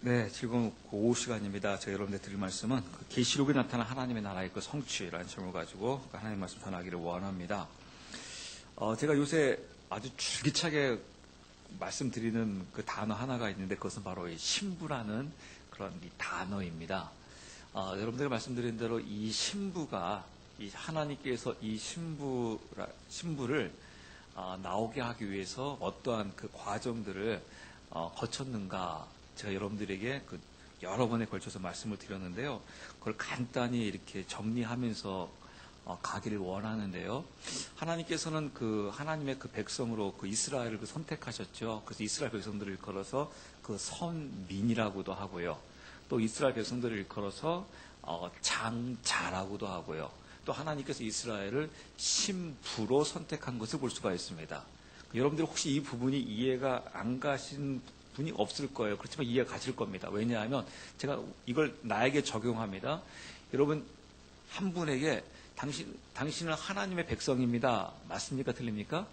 네, 즐거운 오후 시간입니다. 제가 여러분들 드릴 말씀은 계시록에 나타난 하나님의 나라의 그 성취라는 제목을 가지고 하나님의 말씀 전하기를 원합니다. 제가 요새 아주 줄기차게 말씀드리는 그 단어 하나가 있는데 그것은 바로 이 신부라는 그런 이 단어입니다. 여러분들이 말씀드린 대로 이 신부가 이 하나님께서 이 신부를 나오게 하기 위해서 어떠한 그 과정들을 거쳤는가 제가 여러분들에게 여러 번에 걸쳐서 말씀을 드렸는데요. 그걸 간단히 이렇게 정리하면서 가기를 원하는데요. 하나님께서는 하나님의 그 백성으로 그 이스라엘을 선택하셨죠. 그래서 이스라엘 백성들을 일컬어서 그 선민이라고도 하고요. 또 이스라엘 백성들을 일컬어서 장자라고도 하고요. 또 하나님께서 이스라엘을 신부로 선택한 것을 볼 수가 있습니다. 여러분들 혹시 이 부분이 이해가 안 가신 분이 없을 거예요. 그렇지만 이해가 가실 겁니다. 왜냐하면 제가 이걸 나에게 적용합니다. 여러분 한 분에게 당신은 하나님의 백성입니다. 맞습니까? 틀립니까?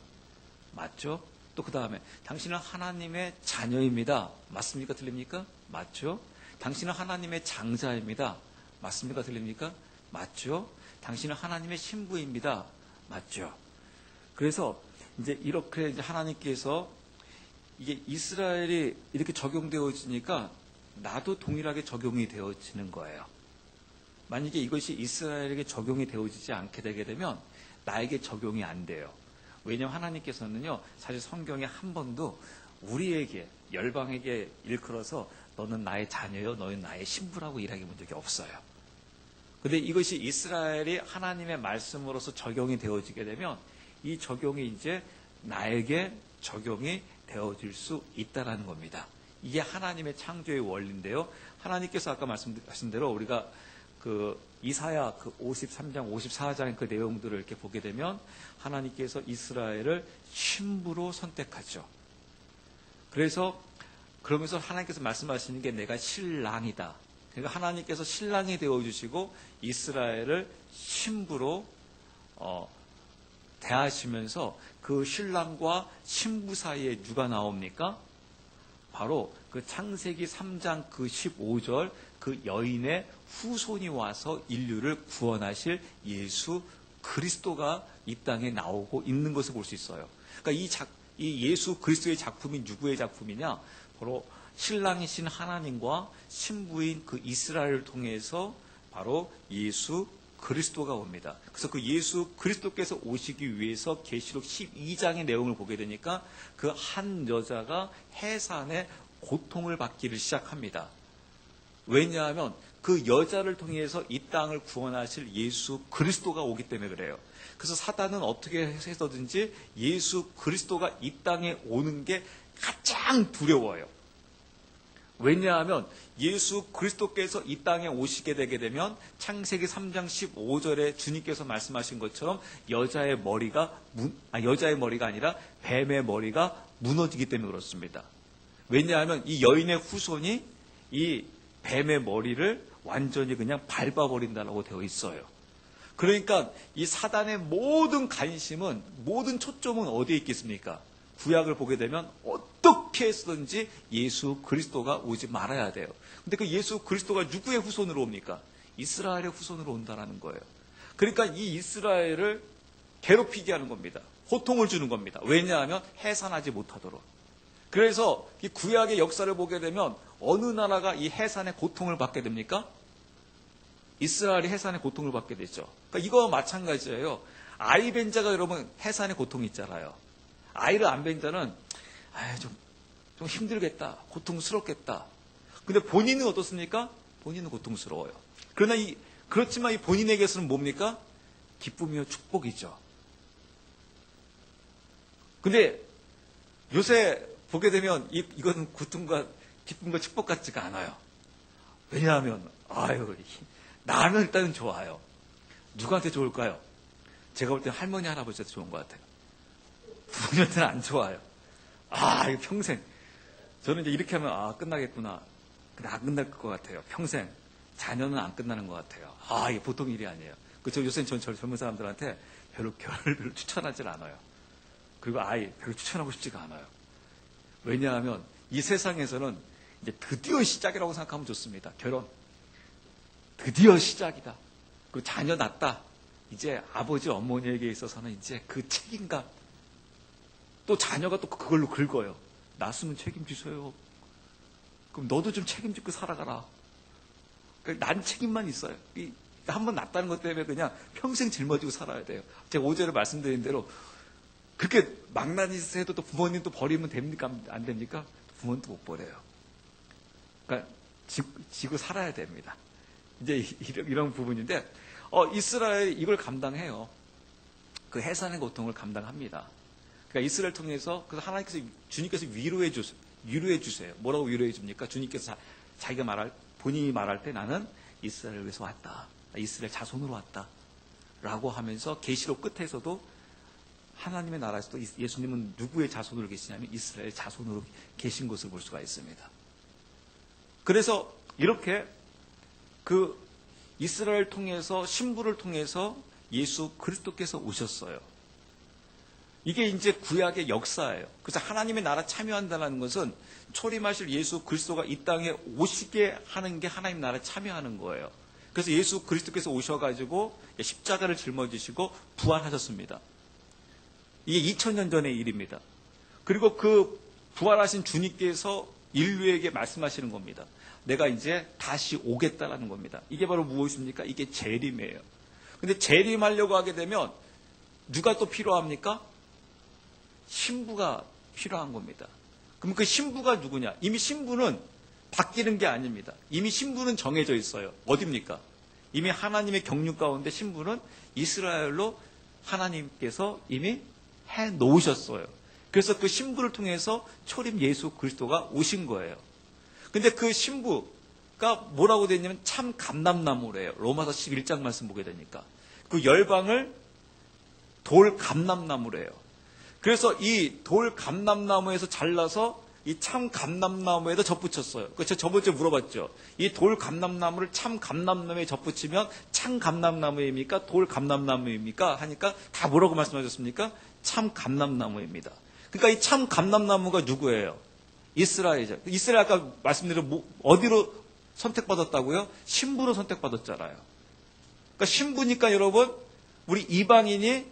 맞죠? 또 그 다음에 당신은 하나님의 자녀입니다. 맞습니까? 틀립니까? 맞죠? 당신은 하나님의 장자입니다. 맞습니까? 틀립니까? 맞죠? 당신은 하나님의 신부입니다. 맞죠? 그래서 이제 이렇게 이제 하나님께서 이게 이스라엘이 이렇게 적용되어지니까 나도 동일하게 적용이 되어지는 거예요. 만약에 이것이 이스라엘에게 적용이 되어지지 않게 되게 되면 나에게 적용이 안 돼요. 왜냐하면 하나님께서는요, 사실 성경에 한 번도 우리에게, 열방에게 일컬어서 너는 나의 자녀요, 너는 나의 신부라고 이야기해 본 적이 없어요. 근데 이것이 이스라엘이 하나님의 말씀으로서 적용이 되어지게 되면 이 적용이 이제 나에게 적용이 되어질 수 있다는 겁니다. 이게 하나님의 창조의 원리인데요. 하나님께서 아까 말씀하신 대로 우리가 이사야 53장, 54장의 그 내용들을 이렇게 보게 되면 하나님께서 이스라엘을 신부로 선택하죠. 그러면서 하나님께서 말씀하시는 게 내가 신랑이다. 그러니까 하나님께서 신랑이 되어주시고 이스라엘을 신부로 대하시면서 그 신랑과 신부 사이에 누가 나옵니까? 바로 그 창세기 3장 15절 그 여인의 후손이 와서 인류를 구원하실 예수 그리스도가 이 땅에 나오고 있는 것을 볼 수 있어요. 그러니까 이 예수 그리스도의 작품이 누구의 작품이냐? 바로 신랑이신 하나님과 신부인 그 이스라엘을 통해서 바로 예수 그리스도가 옵니다. 그래서 그 예수 그리스도께서 오시기 위해서 계시록 12장의 내용을 보게 되니까 그 한 여자가 해산의 고통을 받기를 시작합니다. 왜냐하면 그 여자를 통해서 이 땅을 구원하실 예수 그리스도가 오기 때문에 그래요. 그래서 사단은 어떻게 해서든지 예수 그리스도가 이 땅에 오는 게 가장 두려워요. 왜냐하면 예수 그리스도께서 이 땅에 오시게 되게 되면 창세기 3장 15절에 주님께서 말씀하신 것처럼 여자의 머리가 아니라 뱀의 머리가 무너지기 때문에 그렇습니다. 왜냐하면 이 여인의 후손이 이 뱀의 머리를 완전히 그냥 밟아버린다고 되어 있어요. 그러니까 이 사단의 모든 관심은, 모든 초점은 어디에 있겠습니까? 구약을 보게 되면 어떻게 해서든지 예수 그리스도가 오지 말아야 돼요. 근데 그 예수 그리스도가 누구의 후손으로 옵니까? 이스라엘의 후손으로 온다는 거예요. 그러니까 이 이스라엘을 괴롭히게 하는 겁니다. 고통을 주는 겁니다. 왜냐하면 해산하지 못하도록. 그래서 이 구약의 역사를 보게 되면 어느 나라가 이 해산의 고통을 받게 됩니까? 이스라엘이 해산의 고통을 받게 되죠. 그러니까 이거와 마찬가지예요. 아이 뵌 자가 여러분 해산의 고통이 있잖아요. 아이를 안 뵌 자는 좀 힘들겠다, 고통스럽겠다. 근데 본인은 어떻습니까? 본인은 고통스러워요. 그렇지만 이 본인에게서는 뭡니까? 기쁨이요 축복이죠. 근데 요새 보게 되면 이거는 고통과 기쁨과 축복 같지가 않아요. 왜냐하면 나는 일단은 좋아요. 누구한테 좋을까요? 제가 볼 때 할머니 할아버지한테 좋은 것 같아요. 부모님한테는 안 좋아요. 이거 평생. 저는 이제 이렇게 하면, 끝나겠구나. 근데 안 끝날 것 같아요. 평생. 자녀는 안 끝나는 것 같아요. 이게 보통 일이 아니에요. 요새 전 젊은 사람들한테 별로 추천하질 않아요. 그리고 별로 추천하고 싶지가 않아요. 왜냐하면 이 세상에서는 이제 드디어 시작이라고 생각하면 좋습니다. 결혼. 드디어 시작이다. 그 자녀 낳았다. 이제 아버지 어머니에게 있어서는 이제 그 책임감. 또 자녀가 또 그걸로 긁어요. 낳았으면 책임지셔요. 그럼 너도 좀 책임지고 살아가라. 그러니까 난 책임만 있어요. 한번 낳았다는 것 때문에 그냥 평생 짊어지고 살아야 돼요. 제가 5절에 말씀드린 대로 그렇게 망나니스 해도 또 부모님 또 버리면 됩니까? 안 됩니까? 부모님도 못 버려요. 그러니까 지고 살아야 됩니다. 이제 이런 부분인데 이스라엘이 이걸 감당해요. 그 해산의 고통을 감당합니다. 그러니까 이스라엘 통해서 그래서 주님께서 위로해 주세요. 뭐라고 위로해 줍니까? 주님께서 본인이 말할 때 나는 이스라엘을 위해서 왔다. 이스라엘 자손으로 왔다. 라고 하면서 계시록 끝에서도 하나님의 나라에서도 예수님은 누구의 자손으로 계시냐면 이스라엘 자손으로 계신 것을 볼 수가 있습니다. 그래서 이렇게 그 이스라엘 통해서 신부를 통해서 예수 그리스도께서 오셨어요. 이게 이제 구약의 역사예요. 그래서 하나님의 나라 참여한다는 것은 초림하실 예수 그리스도가 이 땅에 오시게 하는 게 하나님 나라에 참여하는 거예요. 그래서 예수 그리스도께서 오셔가지고 십자가를 짊어지시고 부활하셨습니다. 이게 2000년 전의 일입니다. 그리고 그 부활하신 주님께서 인류에게 말씀하시는 겁니다. 내가 이제 다시 오겠다라는 겁니다. 이게 바로 무엇입니까? 이게 재림이에요. 근데 재림하려고 하게 되면 누가 또 필요합니까? 신부가 필요한 겁니다. 그럼 그 신부가 누구냐? 이미 신부는 바뀌는 게 아닙니다. 이미 신부는 정해져 있어요. 어딥니까? 이미 하나님의 경륜 가운데 신부는 이스라엘로 하나님께서 이미 해 놓으셨어요. 그래서 그 신부를 통해서 초림 예수 그리스도가 오신 거예요. 근데 그 신부가 뭐라고 되어 있냐면 참 감람나무래요. 로마서 11장 말씀 보게 되니까. 그 열방을 돌 감람나무래요. 그래서 이 돌 감람나무에서 잘라서 이 참 감람나무에다 접붙였어요. 제가 저번주에 물어봤죠. 이 돌 감람나무를 참 감람나무에 접붙이면 참 감람나무입니까? 돌 감람나무입니까? 하니까 다 뭐라고 말씀하셨습니까? 참 감람나무입니다. 그러니까 이 참 감람나무가 누구예요? 이스라엘이죠. 이스라엘 아까 말씀드린 어디로 선택받았다고요? 신부로 선택받았잖아요. 그러니까 신부니까 여러분 우리 이방인이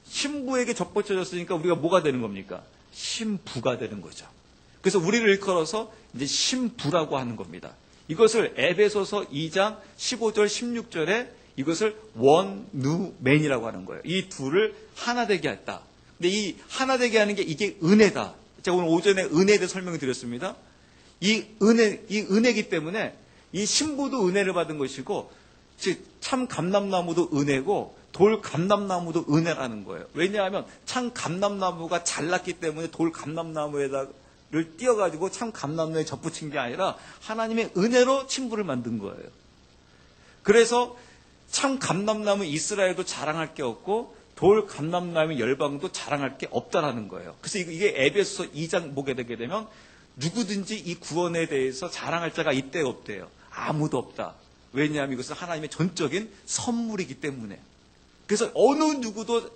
신부에게 접붙여졌으니까 우리가 뭐가 되는 겁니까? 신부가 되는 거죠. 그래서 우리를 일컬어서 이제 신부라고 하는 겁니다. 이것을 에베소서 2장 15절 16절에 이것을 원누맨이라고 하는 거예요. 이 둘을 하나 되게 했다. 근데 이 하나 되게 하는 게 이게 은혜다. 제가 오늘 오전에 은혜에 대해 설명을 드렸습니다. 이 은혜이기 때문에 이 신부도 은혜를 받은 것이고 즉 참 감람나무도 은혜고 돌 감람나무도 은혜라는 거예요. 왜냐하면 참 감람나무가 잘났기 때문에 돌 감람나무에다를 띄어가지고 참 감람나무에 접붙인 게 아니라 하나님의 은혜로 신부를 만든 거예요. 그래서 참 감람나무 이스라엘도 자랑할 게 없고 돌 감람나무 열방도 자랑할 게 없다라는 거예요. 그래서 이게 에베소서 2장 보게 되게 되면 누구든지 이 구원에 대해서 자랑할 자가 이때 없대요. 아무도 없다. 왜냐하면 이것은 하나님의 전적인 선물이기 때문에. 그래서 어느 누구도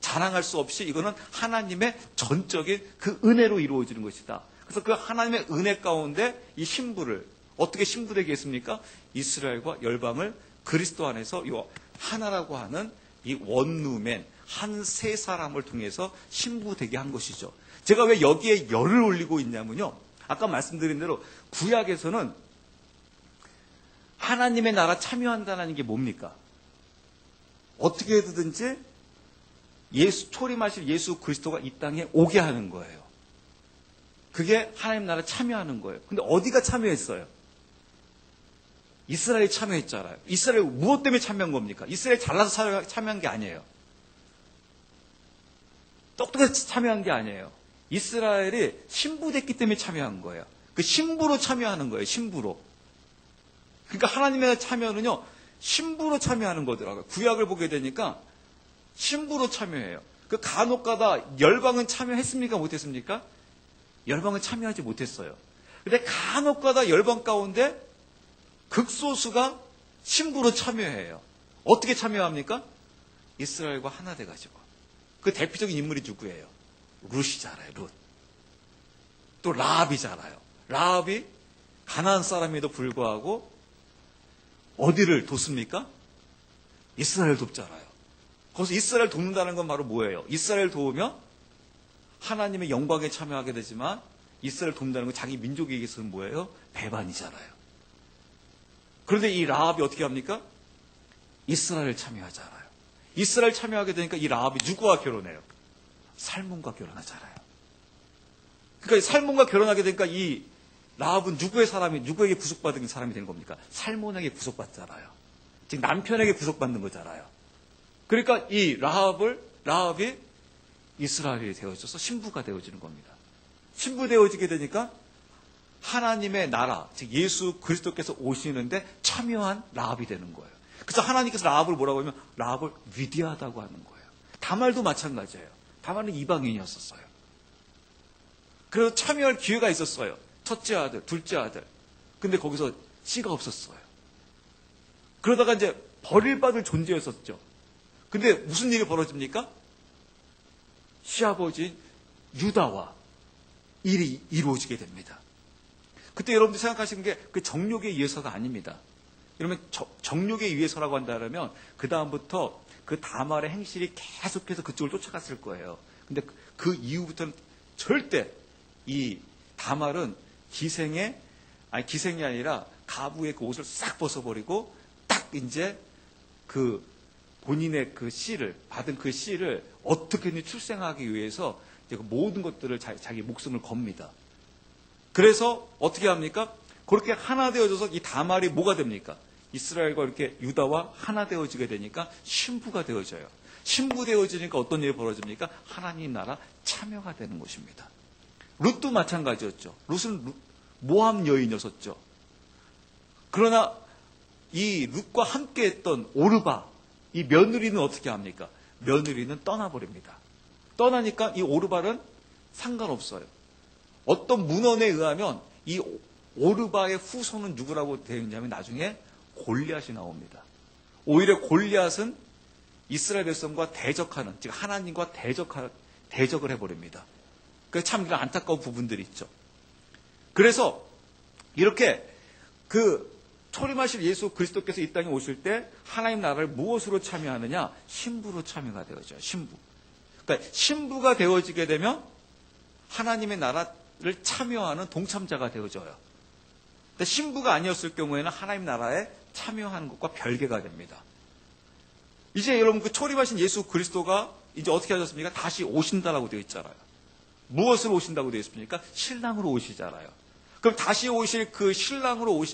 자랑할 수 없이 이거는 하나님의 전적인 그 은혜로 이루어지는 것이다. 그래서 그 하나님의 은혜 가운데 이 신부를 어떻게 신부되게 했습니까? 이스라엘과 열방을 그리스도 안에서 이 하나라고 하는 이 원누맨 한 세 사람을 통해서 신부되게 한 것이죠. 제가 왜 여기에 열을 올리고 있냐면요. 아까 말씀드린 대로 구약에서는 하나님의 나라 참여한다는 게 뭡니까? 어떻게 해서든지 초림하실 예수 그리스도가 이 땅에 오게 하는 거예요. 그게 하나님 나라 참여하는 거예요. 근데 어디가 참여했어요? 이스라엘이 참여했잖아요. 이스라엘 무엇 때문에 참여한 겁니까? 이스라엘 잘나서 참여한 게 아니에요. 똑똑해서 참여한 게 아니에요. 이스라엘이 신부됐기 때문에 참여한 거예요. 그 신부로 참여하는 거예요. 신부로. 그러니까 하나님의 참여는요. 신부로 참여하는 거더라고요. 구약을 보게 되니까 신부로 참여해요. 그 간혹가다 열방은 참여했습니까? 못했습니까? 열방은 참여하지 못했어요. 근데 간혹가다 열방 가운데 극소수가 신부로 참여해요. 어떻게 참여합니까? 이스라엘과 하나 돼가지고. 그 대표적인 인물이 누구예요? 룻이잖아요. 룻. 또 라합이잖아요. 라합이 가나안 사람에도 불구하고 어디를 돕습니까? 이스라엘 돕잖아요. 거기서 이스라엘 돕는다는 건 바로 뭐예요? 이스라엘 도우면 하나님의 영광에 참여하게 되지만 이스라엘 돕는다는 건 자기 민족에게서는 뭐예요? 배반이잖아요. 그런데 이 라합이 어떻게 합니까? 이스라엘 참여하잖아요. 이스라엘 참여하게 되니까 이 라합이 누구와 결혼해요? 살몬과 결혼하잖아요. 그러니까 살몬과 결혼하게 되니까 이 라합은 누구에게 구속받은 사람이 된 겁니까? 살몬에게 구속받잖아요. 즉 남편에게 구속받는 거잖아요. 그러니까 이 라합이 이스라엘이 되어져서 신부가 되어지는 겁니다. 신부 되어지게 되니까 하나님의 나라, 즉 예수 그리스도께서 오시는데 참여한 라합이 되는 거예요. 그래서 하나님께서 라합을 뭐라고 하면 라합을 위대하다고 하는 거예요. 다말도 마찬가지예요. 다말은 이방인이었었어요. 그래서 참여할 기회가 있었어요. 첫째 아들, 둘째 아들. 근데 거기서 씨가 없었어요. 그러다가 이제 버릴받을 존재였었죠. 근데 무슨 일이 벌어집니까? 시아버지인 유다와 일이 이루어지게 됩니다. 그때 여러분들 생각하시는 게 그 정욕에 의해서가 아닙니다. 여러분 정욕에 의해서라고 한다면 그 다음부터 그 다말의 행실이 계속해서 그쪽을 쫓아갔을 거예요. 근데 그 이후부터는 절대 이 다말은 기생이 아니라 가부의 그 옷을 싹 벗어버리고 딱 이제 그 본인의 그 씨를 받은 그 씨를 어떻게든 출생하기 위해서 이제 그 모든 것들을 자기 목숨을 겁니다. 그래서 어떻게 합니까? 그렇게 하나 되어져서 이 다말이 뭐가 됩니까? 이스라엘과 이렇게 유다와 하나 되어지게 되니까 신부가 되어져요. 신부 되어지니까 어떤 일이 벌어집니까? 하나님 나라 참여가 되는 것입니다. 룻도 마찬가지였죠. 룻은 모함 여인이었었죠. 그러나 이 룻과 함께 했던 오르바, 이 며느리는 어떻게 합니까? 며느리는 떠나버립니다. 떠나니까 이 오르바는 상관없어요. 어떤 문헌에 의하면 이 오르바의 후손은 누구라고 되어 있냐면 나중에 골리앗이 나옵니다. 오히려 골리앗은 이스라엘 백성과 대적하는, 즉 하나님과 대적을 해버립니다. 그래서 참 안타까운 부분들이 있죠. 그래서 이렇게 그 초림하실 예수 그리스도께서 이 땅에 오실 때 하나님 나라를 무엇으로 참여하느냐? 신부로 참여가 되어져요. 신부. 그러니까 신부가 되어지게 되면 하나님의 나라를 참여하는 동참자가 되어져요. 근데 신부가 아니었을 경우에는 하나님 나라에 참여하는 것과 별개가 됩니다. 이제 여러분 그 초림하신 예수 그리스도가 이제 어떻게 하셨습니까? 다시 오신다라고 되어 있잖아요. 무엇으로 오신다고 되어 있습니까? 신랑으로 오시잖아요. 그럼 다시 오실 그 신랑으로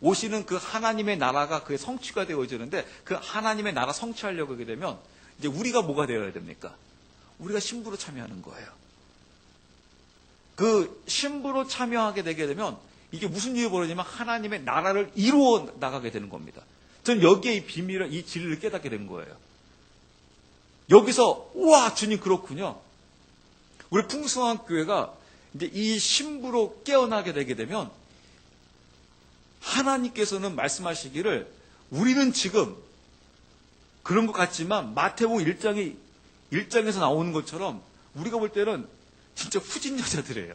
오시는 그 하나님의 나라가 그의 성취가 되어지는데 그 하나님의 나라 성취하려고 하게 되면 이제 우리가 뭐가 되어야 됩니까? 우리가 신부로 참여하는 거예요. 그 신부로 참여하게 되게 되면 이게 무슨 일이 벌어지냐면 하나님의 나라를 이루어 나가게 되는 겁니다. 저는 여기에 이 비밀을, 이 진리를 깨닫게 된 거예요. 여기서 우와 주님 그렇군요. 우리 풍성한 교회가 이제 이 신부로 깨어나게 되게 되면 하나님께서는 말씀하시기를 우리는 지금 그런 것 같지만 마태복음 1장에서 나오는 것처럼 우리가 볼 때는 진짜 후진 여자들이에요.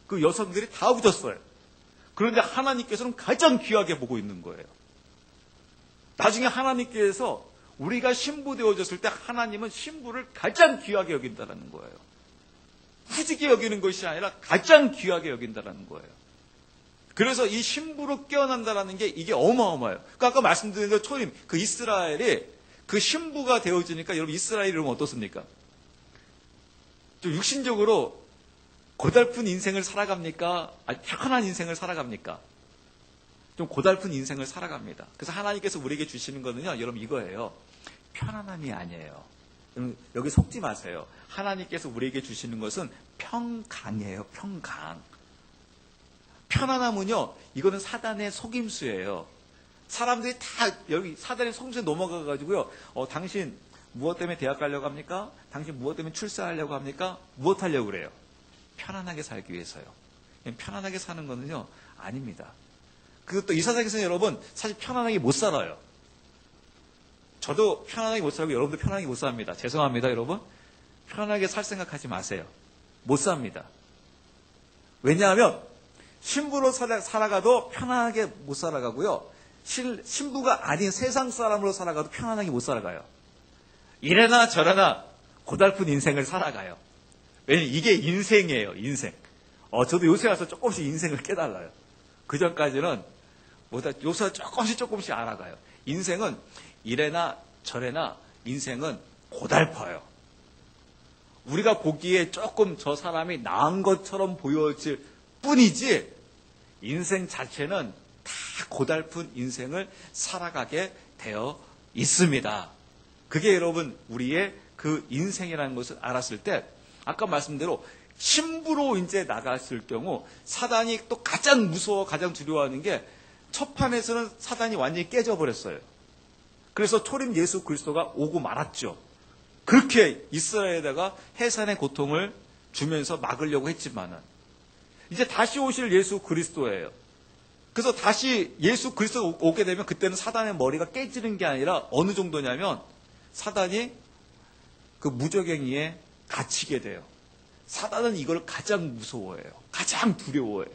그 여성들이 다 후졌어요. 그런데 하나님께서는 가장 귀하게 보고 있는 거예요. 나중에 하나님께서 우리가 신부 되어졌을 때 하나님은 신부를 가장 귀하게 여긴다는 거예요. 후지게 여기는 것이 아니라 가장 귀하게 여긴다는 거예요. 그래서 이 신부로 깨어난다는 게 이게 어마어마해요. 그러니까 아까 말씀드린 대로 초림, 그 이스라엘이 그 신부가 되어지니까 여러분 이스라엘이 그러면 어떻습니까? 좀 육신적으로 고달픈 인생을 살아갑니까? 아니, 편안한 인생을 살아갑니까? 좀 고달픈 인생을 살아갑니다. 그래서 하나님께서 우리에게 주시는 거는요, 여러분 이거예요. 편안함이 아니에요. 여기 속지 마세요. 하나님께서 우리에게 주시는 것은 평강이에요. 평강. 편안함은요, 이거는 사단의 속임수예요. 사람들이 다 여기 사단의 속임수에 넘어가가지고요, 당신 무엇 때문에 대학 가려고 합니까? 당신 무엇 때문에 출세하려고 합니까? 무엇 하려고 그래요? 편안하게 살기 위해서요. 편안하게 사는 거는요, 아닙니다. 그것도 이 세상에서는 여러분, 사실 편안하게 못 살아요. 저도 편안하게 못 살고 여러분도 편안하게 못 삽니다. 죄송합니다, 여러분. 편안하게 살 생각하지 마세요. 못 삽니다. 왜냐하면 신부로 살아가도 편안하게 못 살아가고요. 신부가 아닌 세상 사람으로 살아가도 편안하게 못 살아가요. 이래나 저래나 고달픈 인생을 살아가요. 왜냐면 이게 인생이에요, 인생. 저도 요새 와서 조금씩 인생을 깨달아요. 그 전까지는 요새 조금씩 알아가요. 인생은 이래나 저래나 인생은 고달퍼요. 우리가 보기에 조금 저 사람이 나은 것처럼 보여질 뿐이지 인생 자체는 다 고달픈 인생을 살아가게 되어 있습니다. 그게 여러분 우리의 그 인생이라는 것을 알았을 때 아까 말씀대로 신부로 이제 나갔을 경우 사단이 또 가장 무서워 가장 두려워하는 게 첫 판에서는 사단이 완전히 깨져버렸어요. 그래서 초림 예수 그리스도가 오고 말았죠. 그렇게 이스라엘에다가 해산의 고통을 주면서 막으려고 했지만은 이제 다시 오실 예수 그리스도예요. 그래서 다시 예수 그리스도가 오게 되면 그때는 사단의 머리가 깨지는 게 아니라 어느 정도냐면 사단이 그 무적행위에 갇히게 돼요. 사단은 이걸 가장 무서워해요. 가장 두려워해요.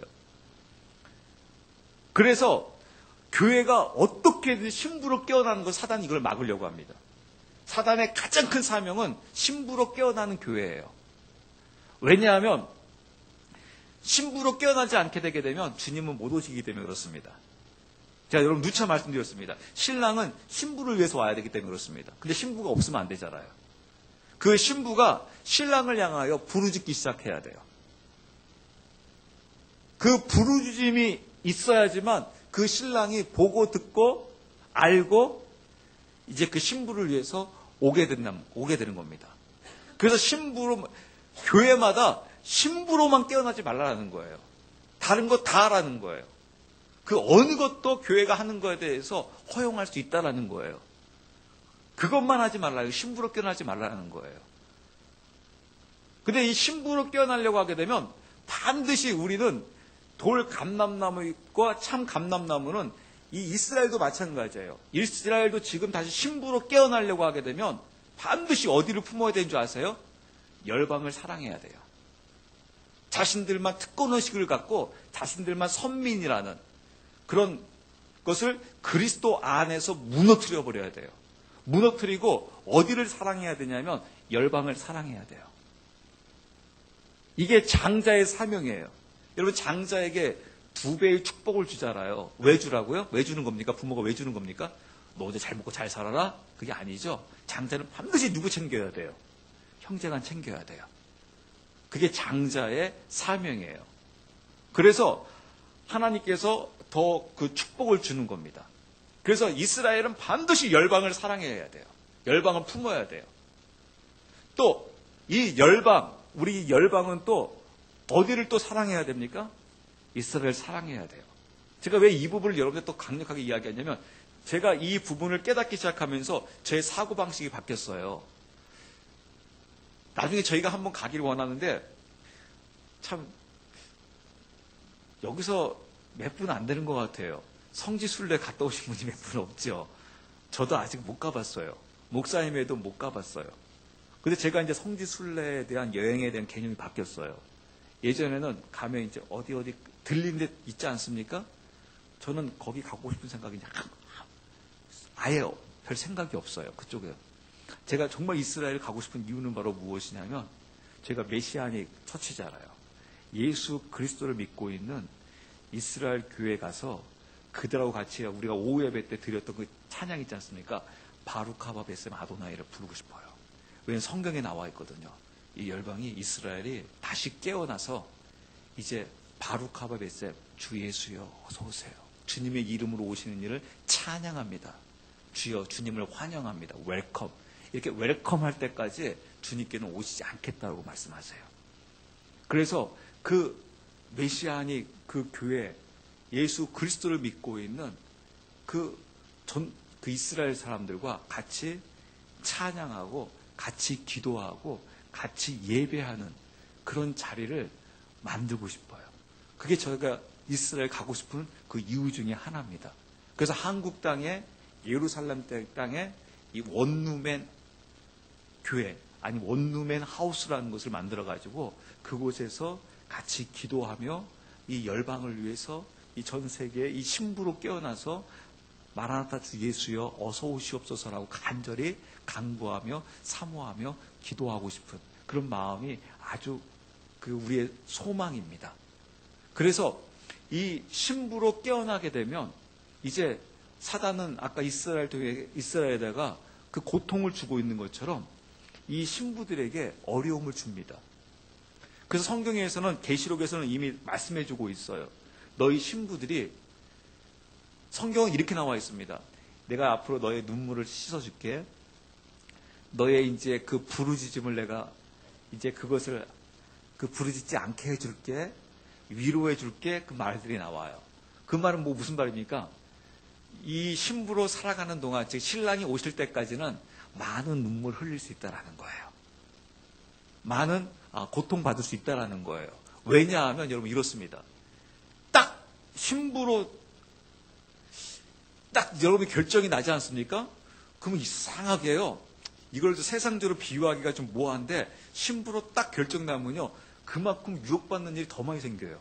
그래서 교회가 어떻게든 신부로 깨어나는 걸 사단이 이걸 막으려고 합니다. 사단의 가장 큰 사명은 신부로 깨어나는 교회예요. 왜냐하면 신부로 깨어나지 않게 되게 되면 주님은 못 오시기 때문에 그렇습니다. 제가 여러분 누차 말씀드렸습니다. 신랑은 신부를 위해서 와야 되기 때문에 그렇습니다. 근데 신부가 없으면 안 되잖아요. 그 신부가 신랑을 향하여 부르짖기 시작해야 돼요. 그 부르짖음이 있어야지만 그 신랑이 보고 듣고 알고 이제 그 신부를 위해서 오게 되는 겁니다. 그래서 교회마다 신부로만 깨어나지 말라는 거예요. 다른 거 다 하라는 거예요. 그 어느 것도 교회가 하는 거에 대해서 허용할 수 있다라는 거예요. 그것만 하지 말라요. 신부로 깨어나지 말라는 거예요. 근데 이 신부로 깨어나려고 하게 되면 반드시 우리는 돌 감람나무와 참 감람나무는 이 이스라엘도 마찬가지예요. 이스라엘도 지금 다시 신부로 깨어나려고 하게 되면 반드시 어디를 품어야 되는 줄 아세요? 열방을 사랑해야 돼요. 자신들만 특권의식을 갖고 자신들만 선민이라는 그런 것을 그리스도 안에서 무너뜨려 버려야 돼요. 무너뜨리고 어디를 사랑해야 되냐면 열방을 사랑해야 돼요. 이게 장자의 사명이에요. 여러분 장자에게 2배의 축복을 주잖아요. 왜 주라고요? 왜 주는 겁니까? 부모가 왜 주는 겁니까? 너 어제 잘 먹고 잘 살아라? 그게 아니죠. 장자는 반드시 누구 챙겨야 돼요? 형제간 챙겨야 돼요. 그게 장자의 사명이에요. 그래서 하나님께서 더 그 축복을 주는 겁니다. 그래서 이스라엘은 반드시 열방을 사랑해야 돼요. 열방을 품어야 돼요. 또 이 열방, 우리 열방은 또 어디를 또 사랑해야 됩니까? 이스라엘 사랑해야 돼요. 제가 왜 이 부분을 여러분들 또 강력하게 이야기하냐면 제가 이 부분을 깨닫기 시작하면서 제 사고방식이 바뀌었어요. 나중에 저희가 한번 가기를 원하는데 참 여기서 몇 분 안 되는 것 같아요. 성지순례 갔다 오신 분이 몇 분 없죠. 저도 아직 못 가봤어요. 목사님에도 못 가봤어요. 근데 제가 이제 성지순례에 대한 여행에 대한 개념이 바뀌었어요. 예전에는 가면 이제 어디 들린 데 있지 않습니까? 저는 거기 가고 싶은 생각이 아예 별 생각이 없어요. 그쪽에. 제가 정말 이스라엘 가고 싶은 이유는 바로 무엇이냐면 제가 메시아닉 처치잖아요. 예수 그리스도를 믿고 있는 이스라엘 교회 가서 그들하고 같이 우리가 오후 예배 때 드렸던 그 찬양 있지 않습니까? 바루카바 베셈 아도나이를 부르고 싶어요. 왜냐하면 성경에 나와 있거든요. 이 열방이 이스라엘이 다시 깨어나서 이제 바루카바 베셈 주 예수여 어서 오세요. 주님의 이름으로 오시는 일을 찬양합니다. 주여 주님을 환영합니다. 웰컴. 이렇게 웰컴할 때까지 주님께는 오시지 않겠다고 말씀하세요. 그래서 그 메시아니 그 교회 예수 그리스도를 믿고 있는 그 이스라엘 사람들과 같이 찬양하고 같이 기도하고 같이 예배하는 그런 자리를 만들고 싶어요. 그게 저희가 이스라엘 가고 싶은 그 이유 중에 하나입니다. 그래서 한국 땅에 예루살렘 땅에 이 원루멘 교회 아니 원루멘 하우스라는 것을 만들어 가지고 그곳에서 같이 기도하며 이 열방을 위해서 이 전 세계에 이 신부로 깨어나서 마라나타 주 예수여 어서 오시옵소서라고 간절히 간구하며 사모하며 기도하고 싶은 그런 마음이 아주 우리의 소망입니다. 그래서 이 신부로 깨어나게 되면 이제 사단은 아까 이스라엘에다가 그 고통을 주고 있는 것처럼 이 신부들에게 어려움을 줍니다. 그래서 성경에서는 계시록에서는 이미 말씀해주고 있어요. 너희 신부들이 성경은 이렇게 나와 있습니다. 내가 앞으로 너의 눈물을 씻어줄게. 너의 이제 그 부르짖음을 내가 이제 그것을 부르짖지 않게 해줄게. 위로해줄게. 그 말들이 나와요. 그 말은 무슨 말입니까? 이 신부로 살아가는 동안, 즉 신랑이 오실 때까지는 많은 눈물 흘릴 수 있다라는 거예요. 많은 고통받을 수 있다라는 거예요. 왜냐하면 여러분 이렇습니다. 딱 신부로 딱 여러분이 결정이 나지 않습니까? 그러면 이상하게요. 이걸 세상적으로 비유하기가 좀 모호한데 신부로 딱 결정나면요. 그만큼 유혹받는 일이 더 많이 생겨요.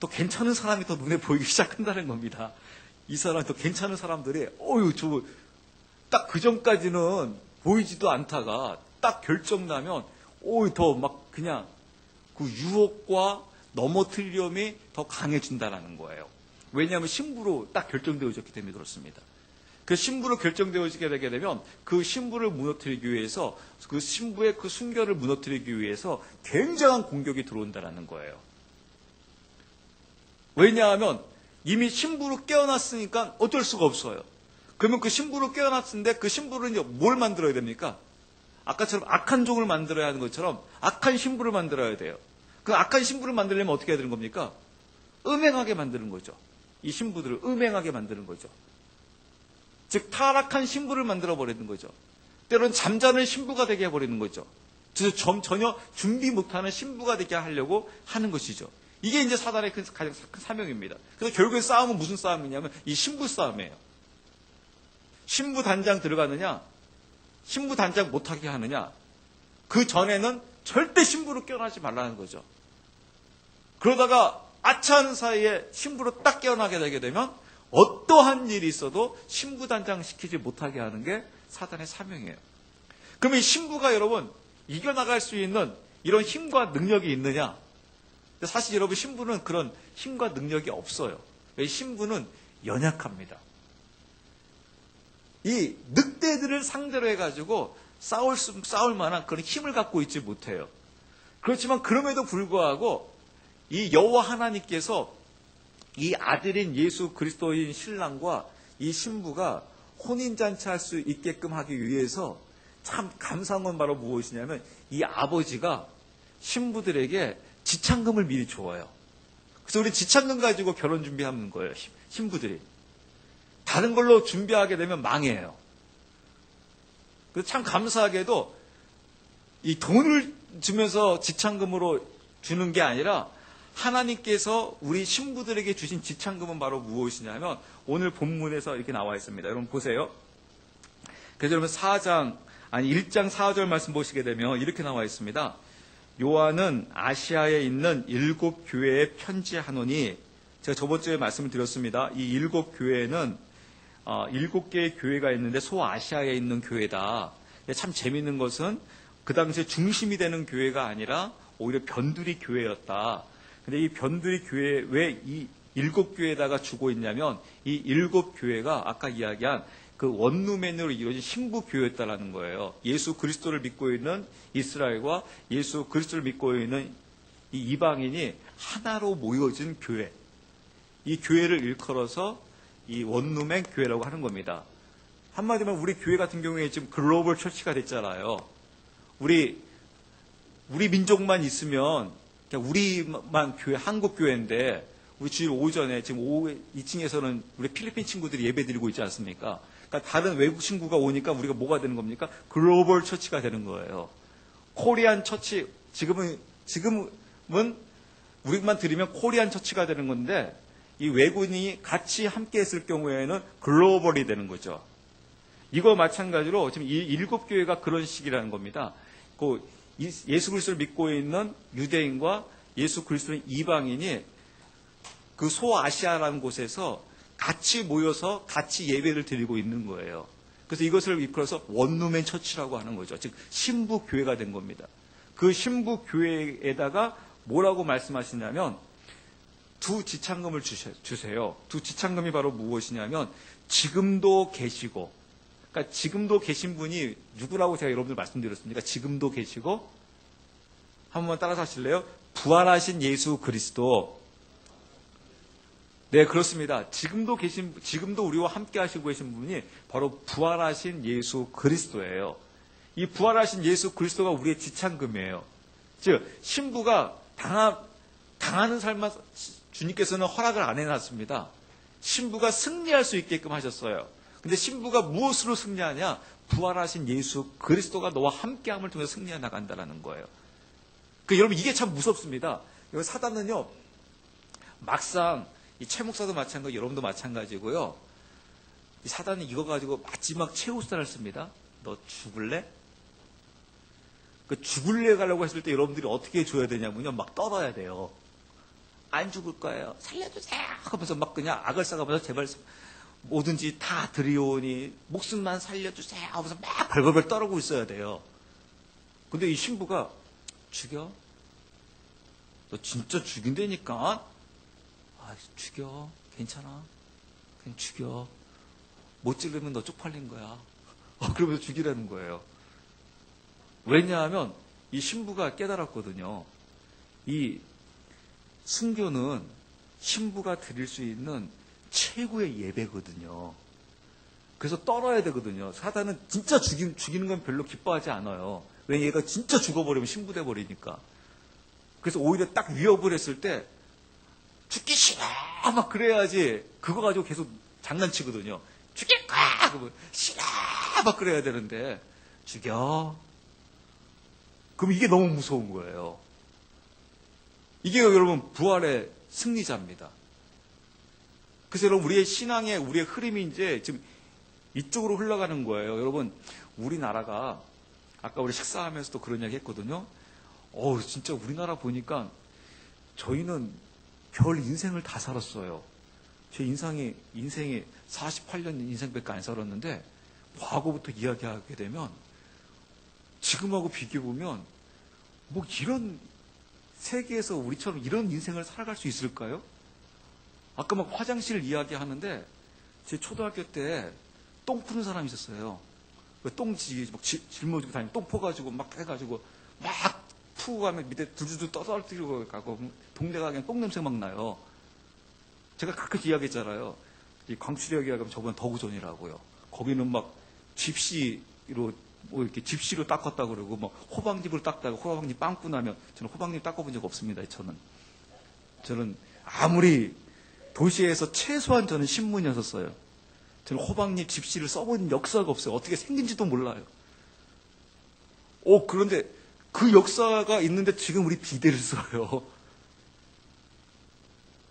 또 괜찮은 사람이 더 눈에 보이기 시작한다는 겁니다. 이 사람 더 괜찮은 사람들이 딱 그 전까지는 보이지도 않다가 딱 결정나면 더 막 그냥 그 유혹과 넘어뜨리움이 더 강해진다는 거예요. 왜냐하면 신부로 딱 결정되어졌기 때문에 그렇습니다. 그 신부로 결정되어지게 되게 되면 그 신부를 무너뜨리기 위해서 그 신부의 그 순결을 무너뜨리기 위해서 굉장한 공격이 들어온다는 거예요. 왜냐하면 이미 신부로 깨어났으니까 어쩔 수가 없어요. 그러면 그 신부로 깨어났는데 그 신부를 이제 뭘 만들어야 됩니까? 아까처럼 악한 종을 만들어야 하는 것처럼 악한 신부를 만들어야 돼요. 그 악한 신부를 만들려면 어떻게 해야 되는 겁니까? 음행하게 만드는 거죠. 이 신부들을 음행하게 만드는 거죠. 즉 타락한 신부를 만들어버리는 거죠. 때로는 잠자는 신부가 되게 해버리는 거죠. 그래서 전혀 준비 못하는 신부가 되게 하려고 하는 것이죠. 이게 이제 사단의 가장 큰 사명입니다. 그래서 결국에 싸움은 무슨 싸움이냐면 이 신부 싸움이에요. 신부 단장 들어가느냐, 신부 단장 못하게 하느냐, 그 전에는 절대 신부로 깨어나지 말라는 거죠. 그러다가 아차하는 사이에 신부로 딱 깨어나게 되게 되면 어떠한 일이 있어도 신부 단장 시키지 못하게 하는 게 사단의 사명이에요. 그러면 이 신부가 여러분 이겨나갈 수 있는 이런 힘과 능력이 있느냐? 사실 여러분 신부는 그런 힘과 능력이 없어요. 신부는 연약합니다. 이 늑대들을 상대로 해가지고 싸울 만한 그런 힘을 갖고 있지 못해요. 그렇지만 그럼에도 불구하고 이 여호와 하나님께서 이 아들인 예수 그리스도인 신랑과 이 신부가 혼인잔치할 수 있게끔 하기 위해서 참 감사한 건 바로 무엇이냐면 이 아버지가 신부들에게 지창금을 미리 줘요. 그래서 우리 지창금 가지고 결혼 준비하는 거예요. 신부들이. 다른 걸로 준비하게 되면 망해요. 그래서 참 감사하게도 이 돈을 주면서 지창금으로 주는 게 아니라 하나님께서 우리 신부들에게 주신 지창금은 바로 무엇이냐면 오늘 본문에서 이렇게 나와 있습니다. 여러분 보세요. 그래서 여러분 1장 4절 말씀 보시게 되면 이렇게 나와 있습니다. 요한은 아시아에 있는 7 교회에 편지하노니, 제가 저번 주에 말씀을 드렸습니다. 이 7 교회는 7개의 교회가 있는데 소아시아에 있는 교회다. 참 재미있는 것은 그 당시에 중심이 되는 교회가 아니라 오히려 변두리 교회였다. 근데 이 변두리 교회 왜 이 7 교회에다가 주고 있냐면 이 7 교회가 아까 이야기한 그 원루맨으로 이루어진 신부 교회였다라는 거예요. 예수 그리스도를 믿고 있는 이스라엘과 예수 그리스도를 믿고 있는 이 이방인이 하나로 모여진 교회. 이 교회를 일컬어서 이 원루맨 교회라고 하는 겁니다. 한마디로 우리 교회 같은 경우에 지금 글로벌 처치가 됐잖아요. 우리 민족만 있으면 그냥 우리만 교회, 한국 교회인데 우리 주일 오전에 지금 오후 2층에서는 우리 필리핀 친구들이 예배 드리고 있지 않습니까? 그러니까 다른 외국 친구가 오니까 우리가 뭐가 되는 겁니까? 글로벌 처치가 되는 거예요. 코리안 처치, 지금은 우리만 드리면 코리안 처치가 되는 건데 이 외국인이 같이 함께 했을 경우에는 글로벌이 되는 거죠. 이거 마찬가지로 지금 이 7 교회가 그런 식이라는 겁니다. 예수 그리스도를 믿고 있는 유대인과 예수 그리스도인 이방인이 그 소아시아라는 곳에서 같이 모여서 같이 예배를 드리고 있는 거예요. 그래서 이것을 이끌어서 원루멘 처치라고 하는 거죠. 즉 신부 교회가 된 겁니다. 그 신부 교회에다가 뭐라고 말씀하시냐면 두 지창금을 주세요. 두 지창금이 바로 무엇이냐면 지금도 계시고, 그러니까 지금도 계신 분이 누구라고 제가 여러분들 말씀드렸습니까? 지금도 계시고, 한번 따라서 하실래요? 부활하신 예수 그리스도. 네, 그렇습니다. 지금도 우리와 함께 하시고 계신 분이 바로 부활하신 예수 그리스도예요. 이 부활하신 예수 그리스도가 우리의 지창금이에요. 즉, 신부가 당하는 삶만 주님께서는 허락을 안 해놨습니다. 신부가 승리할 수 있게끔 하셨어요. 근데 신부가 무엇으로 승리하냐? 부활하신 예수 그리스도가 너와 함께함을 통해서 승리해 나간다는 거예요. 여러분, 이게 참 무섭습니다. 사단은요, 막상 이 최 목사도 마찬가지고 여러분도 마찬가지고요. 이 사단이 이거 가지고 마지막 최후수단을 씁니다. 너 죽을래? 그 죽을래 가려고 했을 때 여러분들이 어떻게 줘야 되냐면요, 막 떨어야 돼요. 안 죽을 거예요. 살려주세요. 하면서 막 그냥 악을 써가면서 제발 뭐든지 다 드리오니 목숨만 살려주세요. 하면서 막 벌벌벌 떨고 있어야 돼요. 근데 이 신부가 죽여? 너 진짜 죽인다니까? 아, 죽여. 괜찮아. 그냥 죽여. 못 찌르면 너 쪽팔린 거야. 그러면서 죽이라는 거예요. 왜냐하면 이 신부가 깨달았거든요. 이 순교는 신부가 드릴 수 있는 최고의 예배거든요. 그래서 떨어야 되거든요. 사단은 진짜 죽이는 건 별로 기뻐하지 않아요. 왜? 얘가 진짜 죽어버리면 신부돼 버리니까. 그래서 오히려 딱 위협을 했을 때 죽기 싫어 막 그래야지 그거 가지고 계속 장난치거든요. 죽일 거야! 그러면 싫어! 막 그래야 되는데 죽여. 그럼 이게 너무 무서운 거예요. 이게 여러분 부활의 승리자입니다. 그래서 여러분 우리의 신앙의 우리의 흐름이 이제 지금 이쪽으로 흘러가는 거예요. 여러분 우리나라가 아까 우리 식사하면서도 그런 이야기 했거든요. 진짜 우리나라 보니까 저희는 별 인생을 다 살았어요. 제 인생이 48년 인생밖에 안 살았는데 과거부터 이야기하게 되면 지금하고 비교해보면 뭐 이런 세계에서 우리처럼 이런 인생을 살아갈 수 있을까요? 아까 막 화장실 이야기하는데 제 초등학교 때 똥 푸는 사람이 있었어요. 똥지 막 짊어지고 다니고 똥 퍼가지고 막 해가지고 막 푸고 가면 밑에 두두두 떠떨어뜨리고 가고 동네가 그냥 똥 냄새 막 나요. 제가 가끔씩 이야기했잖아요. 이 광출역 이야기하면 저번에 더구전이라고요. 거기는 막 집시로 뭐 이렇게 집시로 닦았다 그러고 뭐 호박잎으로 닦다가 호박잎 빵꾸 나면 저는 호박잎 닦아본 적 없습니다. 저는 아무리 도시에서 최소한 저는 신문이었어요. 저는 호박잎 집시를 써본 역사가 없어요. 어떻게 생긴지도 몰라요. 그런데 그 역사가 있는데 지금 우리 비데를 써요.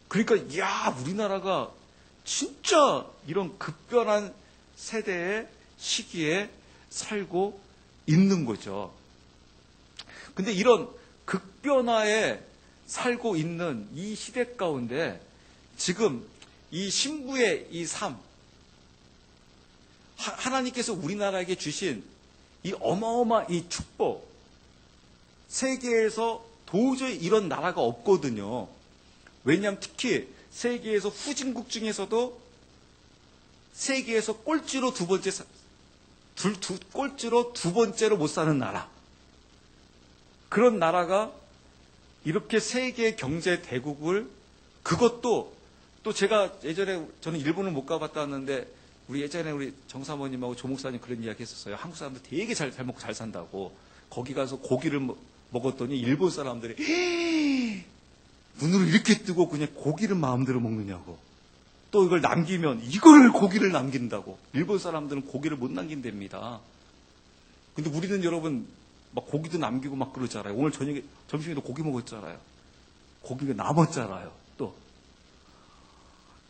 그러니까 우리나라가 진짜 이런 급변한 세대의 시기에 살고 있는 거죠. 근데 이런 극변화에 살고 있는 이 시대 가운데 지금 이 신부의 이 삶, 하나님께서 우리나라에게 주신 이 어마어마한 이 축복, 세계에서 도저히 이런 나라가 없거든요. 왜냐하면 특히 세계에서 후진국 중에서도 세계에서 꼴찌로 두 번째로 못 사는 나라. 그런 나라가 이렇게 세계 경제 대국을, 그것도 또 제가 예전에 저는 일본을 못 가봤다는데 우리 예전에 우리 정 사모님하고 조 목사님 그런 이야기 했었어요. 한국 사람들 되게 잘 먹고 잘 산다고. 거기 가서 고기를 먹었더니 일본 사람들이 눈으로 이렇게 뜨고 그냥 고기를 마음대로 먹느냐고. 또 이걸 남기면 이걸 고기를 남긴다고. 일본 사람들은 고기를 못 남긴답니다. 근데 우리는 여러분 막 고기도 남기고 막 그러잖아요. 오늘 점심에도 고기 먹었잖아요. 고기가 남았잖아요. 또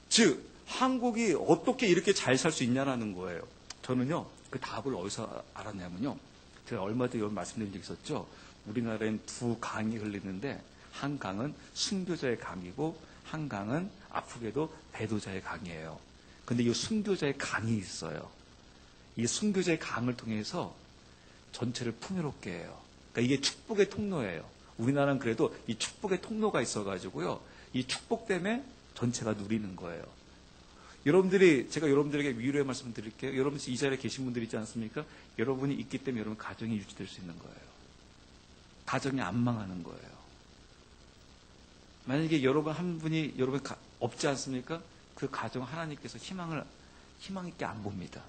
즉 한국이 어떻게 이렇게 잘 살 수 있냐라는 거예요. 저는요 그 답을 어디서 알았냐면요, 제가 얼마 전에 이런 말씀드린 적 있었죠. 우리나라엔 두 강이 흘리는데 한 강은 순교자의 강이고 한 강은 아프게도 배도자의 강이에요. 근데 이 순교자의 강이 있어요. 이 순교자의 강을 통해서 전체를 풍요롭게 해요. 그러니까 이게 축복의 통로예요. 우리나라는 그래도 이 축복의 통로가 있어가지고요. 이 축복 때문에 전체가 누리는 거예요. 제가 여러분들에게 위로의 말씀 드릴게요. 여러분 이 자리에 계신 분들 있지 않습니까? 여러분이 있기 때문에 여러분 가정이 유지될 수 있는 거예요. 가정이 안 망하는 거예요. 만약에 여러분 한 분이 여러분 없지 않습니까? 그 가정 하나님께서 희망 있게 안 봅니다.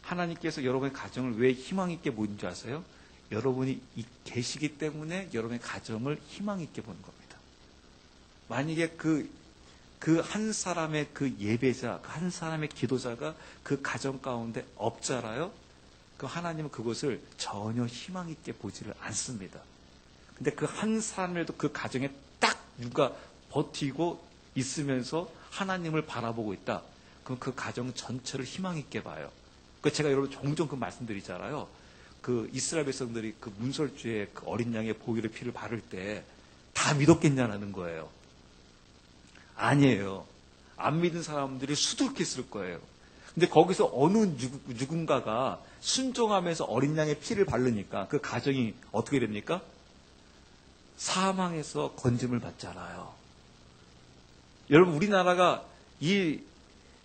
하나님께서 여러분의 가정을 왜 희망 있게 보는 줄 아세요? 여러분이 계시기 때문에 여러분의 가정을 희망 있게 보는 겁니다. 만약에 그 한 사람의 그 예배자, 그 한 사람의 기도자가 그 가정 가운데 없잖아요. 그 하나님은 그것을 전혀 희망 있게 보지를 않습니다. 근데 그 한 사람이라도 그 가정에 딱 누가 버티고 있으면서 하나님을 바라보고 있다. 그럼 그 가정 전체를 희망 있게 봐요. 그 제가 여러분 종종 그 말씀드리잖아요. 그 이스라엘 백성들이 그 문설주에 그 어린 양의 보혈의 피를 바를 때 다 믿었겠냐는 거예요. 아니에요. 안 믿은 사람들이 수두룩했을 거예요. 근데 거기서 어느 누군가가 순종하면서 어린 양의 피를 바르니까 그 가정이 어떻게 됩니까? 사망에서 건짐을 받잖아요. 여러분 우리나라가 이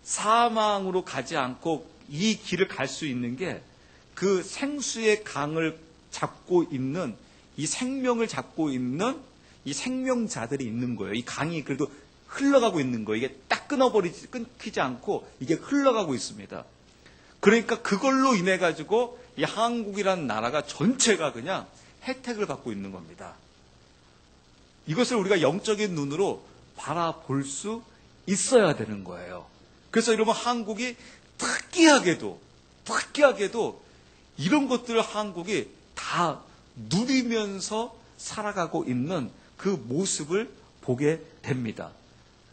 사망으로 가지 않고 이 길을 갈 수 있는 게 그 생수의 강을 잡고 있는 이 생명을 잡고 있는 이 생명자들이 있는 거예요. 이 강이 그래도 흘러가고 있는 거예요. 이게 딱 끊기지 않고 이게 흘러가고 있습니다. 그러니까 그걸로 인해 가지고 이 한국이라는 나라가 전체가 그냥 혜택을 받고 있는 겁니다. 이것을 우리가 영적인 눈으로 바라볼 수 있어야 되는 거예요. 그래서 여러분 한국이 특이하게도 이런 것들을 한국이 다 누리면서 살아가고 있는 그 모습을 보게 됩니다.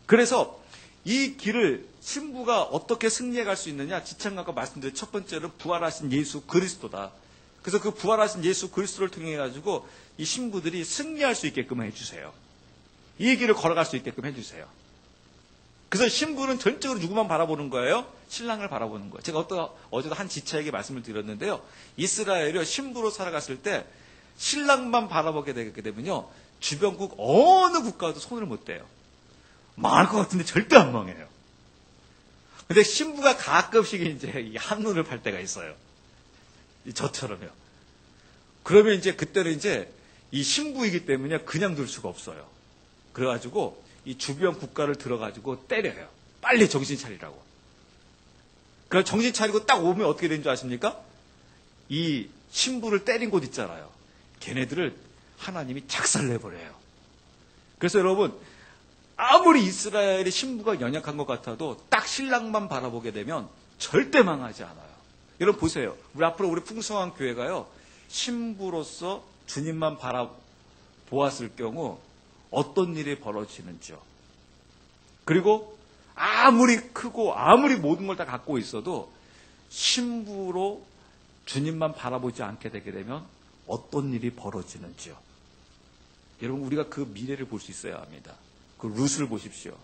그래서 이 길을 신부가 어떻게 승리해 갈 수 있느냐? 지창관과 말씀드린 첫 번째로 부활하신 예수 그리스도다. 그래서 그 부활하신 예수 그리스도를 통해 가지고 이 신부들이 승리할 수 있게끔 해주세요. 이 길을 걸어갈 수 있게끔 해주세요. 그래서 신부는 전적으로 누구만 바라보는 거예요? 신랑을 바라보는 거예요. 제가 어제도 한 지차에게 말씀을 드렸는데요. 이스라엘이 신부로 살아갔을 때 신랑만 바라보게 되게 되면요. 주변국 어느 국가도 손을 못 대요. 망할 것 같은데 절대 안 망해요. 근데 신부가 가끔씩 이제 한눈을 팔 때가 있어요. 저처럼요. 그러면 이제 그때는 이제 이 신부이기 때문에 그냥 둘 수가 없어요. 그래가지고 이 주변 국가를 들어가지고 때려요. 빨리 정신 차리라고. 그럼 정신 차리고 딱 오면 어떻게 되는 줄 아십니까? 이 신부를 때린 곳 있잖아요. 걔네들을 하나님이 작살내버려요. 그래서 여러분 아무리 이스라엘의 신부가 연약한 것 같아도 딱 신랑만 바라보게 되면 절대 망하지 않아요. 여러분 보세요. 앞으로 우리 풍성한 교회가요. 신부로서 주님만 바라보았을 경우 어떤 일이 벌어지는지요. 그리고 아무리 크고 아무리 모든 걸 다 갖고 있어도 신부로 주님만 바라보지 않게 되게 되면 어떤 일이 벌어지는지요. 여러분 우리가 그 미래를 볼 수 있어야 합니다. 그 룻을 보십시오.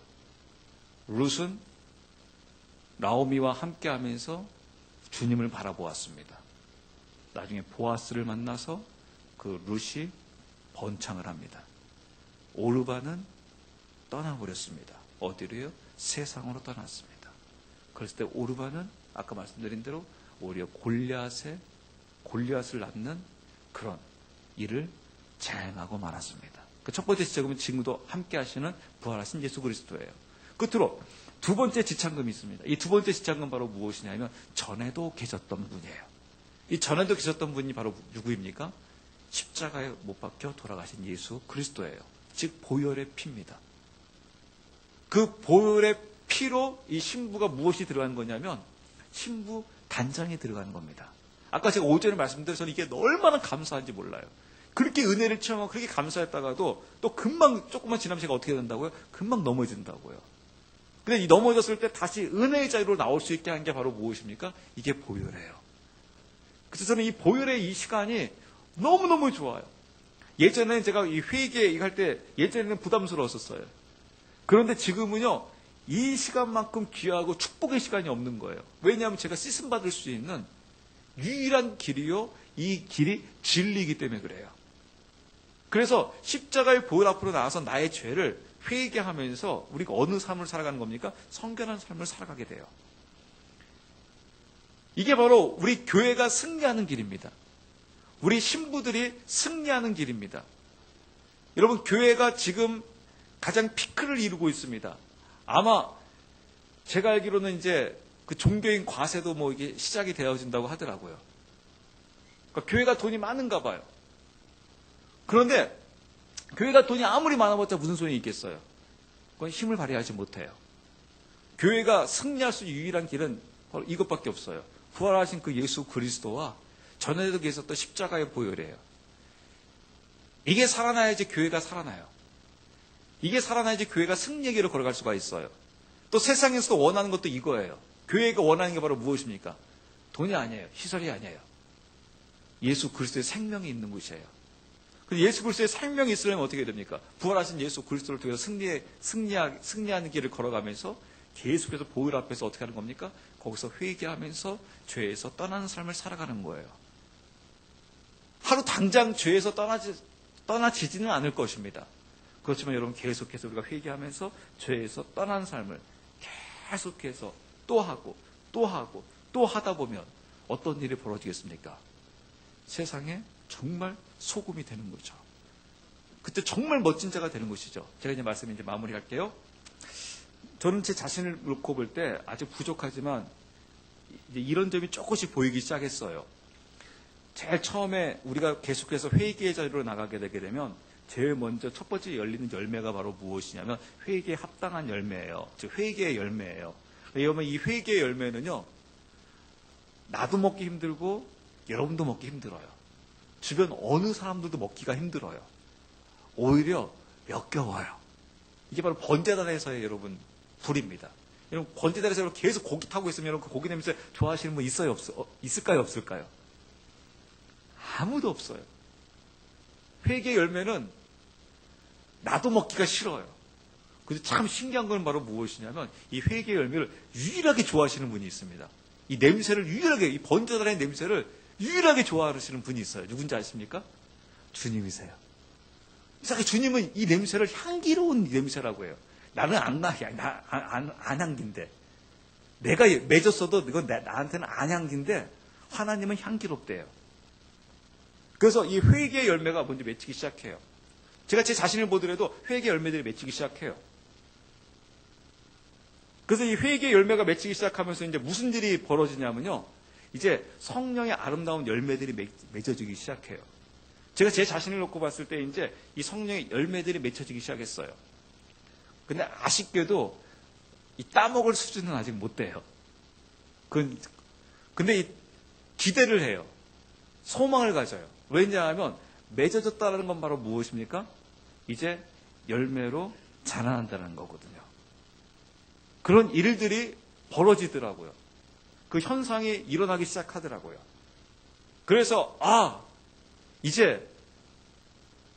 룻은 나오미와 함께하면서 주님을 바라보았습니다. 나중에 보아스를 만나서 그 룻이 번창을 합니다. 오르바는 떠나버렸습니다. 어디로요? 세상으로 떠났습니다. 그랬을 때 오르바는 아까 말씀드린 대로 오히려 골리앗을 낳는 그런 일을 자행하고 말았습니다. 그 첫 번째 지적은 지금도 함께 하시는 부활하신 예수 그리스도예요. 끝으로 두 번째 지창금이 있습니다. 이 두 번째 지창금 바로 무엇이냐면 전에도 계셨던 분이에요. 이 전에도 계셨던 분이 바로 누구입니까? 십자가에 못 박혀 돌아가신 예수 그리스도예요. 즉 보혈의 피입니다. 그 보혈의 피로 이 신부가 무엇이 들어가는 거냐면 신부 단장이 들어가는 겁니다. 아까 제가 오전에 말씀드린 저는 이게 얼마나 감사한지 몰라요. 그렇게 은혜를 체험하고 그렇게 감사했다가도 또 금방 조금만 지나면 제가 어떻게 된다고요? 금방 넘어진다고요. 근데 이 넘어졌을 때 다시 은혜의 자리로 나올 수 있게 한 게 바로 무엇입니까? 이게 보혈이에요. 그래서 저는 이 보혈의 이 시간이 너무너무 좋아요. 예전에는 제가 이 회개 할 때 예전에는 부담스러웠었어요. 그런데 지금은요, 이 시간만큼 귀하고 축복의 시간이 없는 거예요. 왜냐하면 제가 씻음 받을 수 있는 유일한 길이요, 이 길이 진리이기 때문에 그래요. 그래서 십자가의 보혈 앞으로 나와서 나의 죄를 회개하면서 우리가 어느 삶을 살아가는 겁니까? 성결한 삶을 살아가게 돼요. 이게 바로 우리 교회가 승리하는 길입니다. 우리 신부들이 승리하는 길입니다. 여러분, 교회가 지금 가장 피크를 이루고 있습니다. 아마 제가 알기로는 이제 그 종교인 과세도 뭐 이게 시작이 되어진다고 하더라고요. 그러니까 교회가 돈이 많은가 봐요. 그런데 교회가 돈이 아무리 많아봤자 무슨 소용이 있겠어요? 그건 힘을 발휘하지 못해요. 교회가 승리할 수 있는 유일한 길은 바로 이것밖에 없어요. 부활하신 그 예수 그리스도와 전에도 계셨던 십자가의 보혈이에요. 이게 살아나야지 교회가 살아나요. 이게 살아나야지 교회가 승리의 길을 걸어갈 수가 있어요. 또 세상에서도 원하는 것도 이거예요. 교회가 원하는 게 바로 무엇입니까? 돈이 아니에요. 시설이 아니에요. 예수 그리스도의 생명이 있는 곳이에요. 예수 그리스도의 생명이 있으려면 어떻게 됩니까? 부활하신 예수 그리스도를 통해서 승리하는 길을 걸어가면서 계속해서 보혈 앞에서 어떻게 하는 겁니까? 거기서 회개하면서 죄에서 떠나는 삶을 살아가는 거예요. 하루 당장 죄에서 떠나지지는 않을 것입니다. 그렇지만 여러분, 계속해서 우리가 회개하면서 죄에서 떠나는 삶을 계속해서 또 하고 또 하고 또 하다 보면 어떤 일이 벌어지겠습니까? 세상에 정말 소금이 되는 거죠. 그때 정말 멋진 자가 되는 것이죠. 제가 이제 말씀 이제 마무리할게요. 저는 제 자신을 놓고 볼 때 아주 부족하지만 이제 이런 점이 조금씩 보이기 시작했어요. 제일 처음에 우리가 계속해서 회개의 자리로 나가게 되게 되면 제일 먼저 첫 번째 열리는 열매가 바로 무엇이냐면 회개에 합당한 열매예요. 즉 회개의 열매예요. 여러분, 이 회개의 열매는요, 나도 먹기 힘들고 여러분도 먹기 힘들어요. 주변 어느 사람들도 먹기가 힘들어요. 오히려 역겨워요. 이게 바로 번제단에서의 여러분 불입니다. 여러분, 번제단에서 계속 고기 타고 있으면 여러분, 그 고기 냄새 좋아하시는 분 있을까요? 없을까요? 아무도 없어요. 회개의 열매는 나도 먹기가 싫어요. 그래서 참 신기한 건 바로 무엇이냐면 이 회개의 열매를 유일하게 좋아하시는 분이 있습니다. 이 냄새를 유일하게, 이 번제단의 냄새를 유일하게 좋아하시는 분이 있어요. 누군지 아십니까? 주님이세요. 이상하게 주님은 이 냄새를 향기로운 냄새라고 해요. 나는 안 향기인데. 내가 맺었어도 이건 나한테는 안 향기인데 하나님은 향기롭대요. 그래서 이 회개의 열매가 먼저 맺히기 시작해요. 제가 제 자신을 보더라도 회개의 열매들이 맺히기 시작해요. 그래서 이 회개의 열매가 맺히기 시작하면서 이제 무슨 일이 벌어지냐면요, 이제 성령의 아름다운 열매들이 맺어지기 시작해요. 제가 제 자신을 놓고 봤을 때 이제 이 성령의 열매들이 맺혀지기 시작했어요. 근데 아쉽게도 이 따먹을 수준은 아직 못 돼요. 근데 이 기대를 해요. 소망을 가져요. 왜냐하면 맺어졌다는 건 바로 무엇입니까? 이제 열매로 자라난다는 거거든요. 그런 일들이 벌어지더라고요. 그 현상이 일어나기 시작하더라고요. 그래서 이제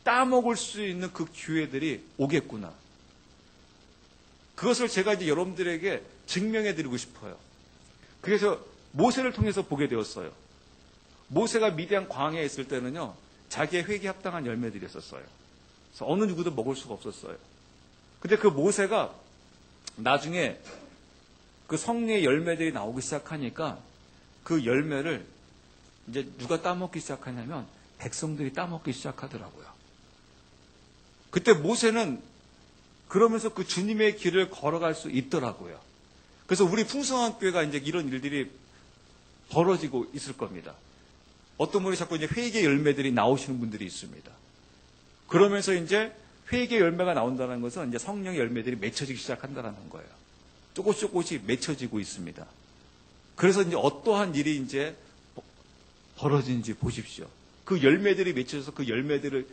따먹을 수 있는 그 기회들이 오겠구나. 그것을 제가 이제 여러분들에게 증명해 드리고 싶어요. 그래서 모세를 통해서 보게 되었어요. 모세가 미디안 광야에 있을 때는요, 자기의 회개에 합당한 열매들이 있었어요. 그래서 어느 누구도 먹을 수가 없었어요. 근데 그 모세가 나중에 그 성령의 열매들이 나오기 시작하니까 그 열매를 이제 누가 따먹기 시작하냐면 백성들이 따먹기 시작하더라고요. 그때 모세는 그러면서 그 주님의 길을 걸어갈 수 있더라고요. 그래서 우리 풍성한 교회가 이제 이런 일들이 벌어지고 있을 겁니다. 어떤 분이 자꾸 이제 회개 열매들이 나오시는 분들이 있습니다. 그러면서 이제 회개 열매가 나온다는 것은 이제 성령의 열매들이 맺혀지기 시작한다는 거예요. 조금씩 맺혀지고 있습니다. 그래서 이제 어떠한 일이 이제 벌어지는지 보십시오. 그 열매들이 맺혀져서 그 열매들을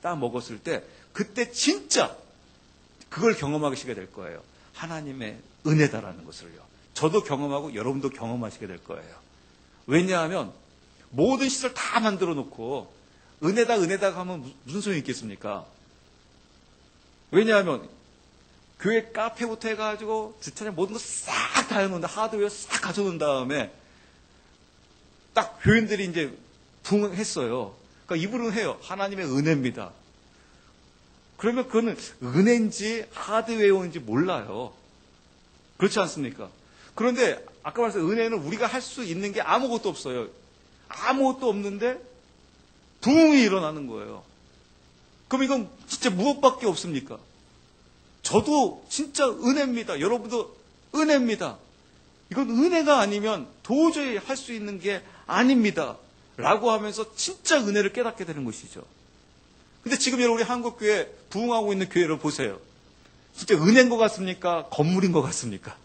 따 먹었을 때 그때 진짜 그걸 경험하시게 될 거예요. 하나님의 은혜다라는 것을요. 저도 경험하고 여러분도 경험하시게 될 거예요. 왜냐하면 모든 시설 다 만들어 놓고 은혜다 하면 무슨 소용이 있겠습니까? 왜냐하면 교회 카페부터 해가지고 주차장 모든 거 싹 다 해놓는다. 하드웨어 싹 가져놓은 다음에 딱 교인들이 이제 부응했어요. 그러니까 입으로는 해요. 하나님의 은혜입니다. 그러면 그거는 은혜인지 하드웨어인지 몰라요. 그렇지 않습니까? 그런데 아까 말했어요. 은혜는 우리가 할 수 있는 게 아무것도 없어요. 아무것도 없는데 부흥이 일어나는 거예요. 그럼 이건 진짜 무엇밖에 없습니까? 저도 진짜 은혜입니다. 여러분도 은혜입니다. 이건 은혜가 아니면 도저히 할 수 있는 게 아닙니다. 라고 하면서 진짜 은혜를 깨닫게 되는 것이죠. 근데 지금 여러분 우리 한국교회 부흥하고 있는 교회를 보세요. 진짜 은혜인 것 같습니까? 건물인 것 같습니까?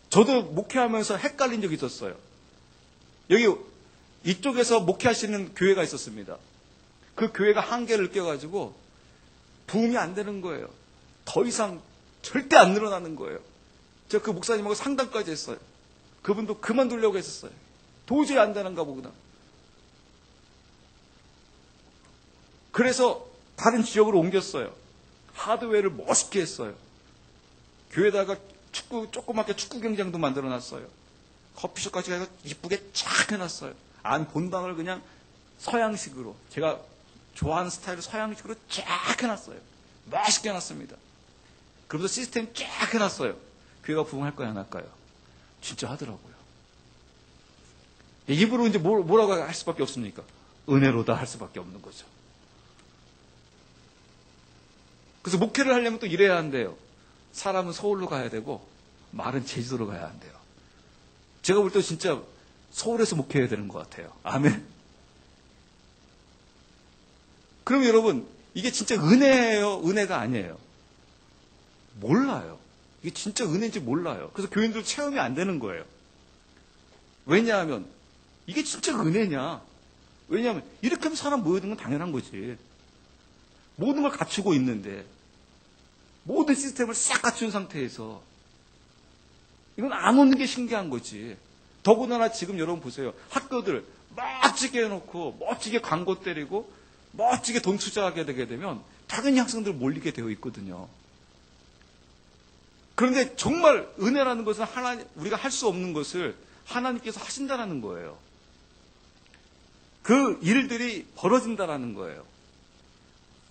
저도 목회하면서 헷갈린 적이 있었어요. 여기 이쪽에서 목회하시는 교회가 있었습니다. 그 교회가 한계를 껴가지고 부흥이 안 되는 거예요. 더 이상 절대 안 늘어나는 거예요. 제가 그 목사님하고 상담까지 했어요. 그분도 그만두려고 했었어요. 도저히 안 되는가 보구나. 그래서 다른 지역으로 옮겼어요. 하드웨어를 멋있게 했어요. 교회에다가 조그맣게 축구 경장도 만들어놨어요. 커피숍까지 가서 이쁘게 쫙 해놨어요. 안 본당을 그냥 서양식으로, 제가 좋아하는 스타일로 서양식으로 쫙 해놨어요. 멋있게 해놨습니다. 그러면서 시스템 쫙 해놨어요. 교회가 부흥할 거야 안 할까요? 진짜 하더라고요. 입으로 이제 뭐라고 할 수밖에 없습니까? 은혜로다 할 수밖에 없는 거죠. 그래서 목회를 하려면 또 이래야 한대요. 사람은 서울로 가야 되고 말은 제주도로 가야 한대요. 제가 볼 때 진짜 서울에서 목회해야 되는 것 같아요. 아멘. 그럼 여러분 이게 진짜 은혜예요? 은혜가 아니에요? 몰라요. 이게 진짜 은혜인지 몰라요. 그래서 교인들 체험이 안 되는 거예요. 왜냐하면 이게 진짜 은혜냐? 왜냐하면 이렇게 하면 사람 모여드는 건 당연한 거지. 모든 걸 갖추고 있는데 모든 시스템을 싹 갖춘 상태에서 이건 안 오는 게 신기한 거지. 더군다나 지금 여러분 보세요. 학교들 멋지게 해놓고 멋지게 광고 때리고 멋지게 돈 투자하게 되게 되면 당연히 학생들 몰리게 되어 있거든요. 그런데 정말 은혜라는 것은 우리가 할 수 없는 것을 하나님께서 하신다라는 거예요. 그 일들이 벌어진다라는 거예요.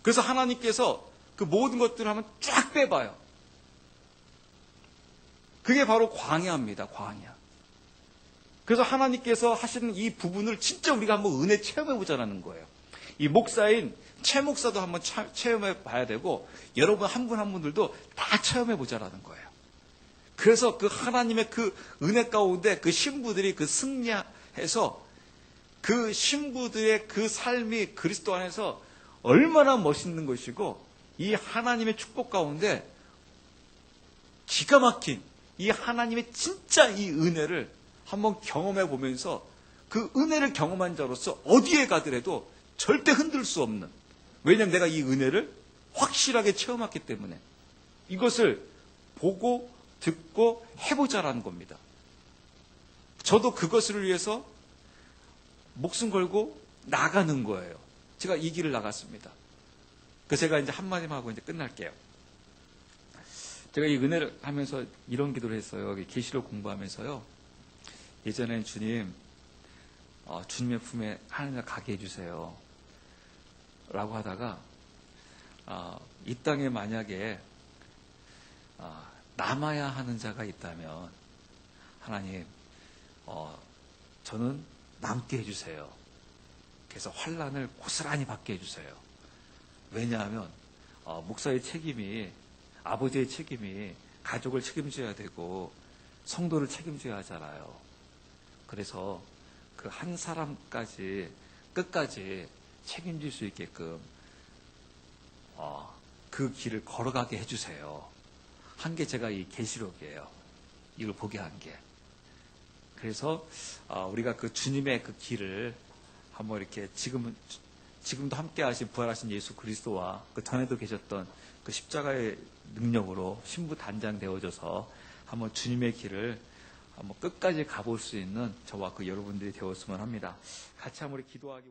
그래서 하나님께서 그 모든 것들을 한번 쫙 빼봐요. 그게 바로 광야입니다. 광야. 그래서 하나님께서 하시는 이 부분을 진짜 우리가 한번 은혜 체험해보자라는 거예요. 이 목사인 최 목사도 한번 체험해봐야 되고 여러분 한 분 한 분들도 다 체험해보자라는 거예요. 그래서 그 하나님의 그 은혜 가운데 그 신부들이 그 승리해서 그 신부들의 그 삶이 그리스도 안에서 얼마나 멋있는 것이고 이 하나님의 축복 가운데 기가 막힌 이 하나님의 진짜 이 은혜를 한번 경험해 보면서 그 은혜를 경험한 자로서 어디에 가더라도 절대 흔들 수 없는, 왜냐하면 내가 이 은혜를 확실하게 체험했기 때문에 이것을 보고 듣고 해보자라는 겁니다. 저도 그것을 위해서 목숨 걸고 나가는 거예요. 제가 이 길을 나갔습니다. 그래서 제가 이제 한마디만 하고 이제 끝날게요. 제가 이 은혜를 하면서 이런 기도를 했어요. 계시록 공부하면서요. 예전엔 주님, 주님의 품에 하나님 가게 해주세요. 라고 하다가 이 땅에 만약에 남아야 하는 자가 있다면 하나님, 저는 남게 해주세요. 그래서 환난을 고스란히 받게 해주세요. 왜냐하면 목사의 책임이, 아버지의 책임이 가족을 책임져야 되고 성도를 책임져야 하잖아요. 그래서 그 한 사람까지 끝까지 책임질 수 있게끔 그 길을 걸어가게 해주세요. 한 게 제가 이 계시록이에요. 이걸 보게 한 게. 그래서 우리가 그 주님의 그 길을 한번 이렇게 지금도 함께 하신 부활하신 예수 그리스도와 그 전에도 계셨던 그 십자가의 능력으로 신부 단장 되어져서 한번 주님의 길을 한번 끝까지 가볼 수 있는 저와 그 여러분들이 되었으면 합니다. 같이 한번 우리 기도하기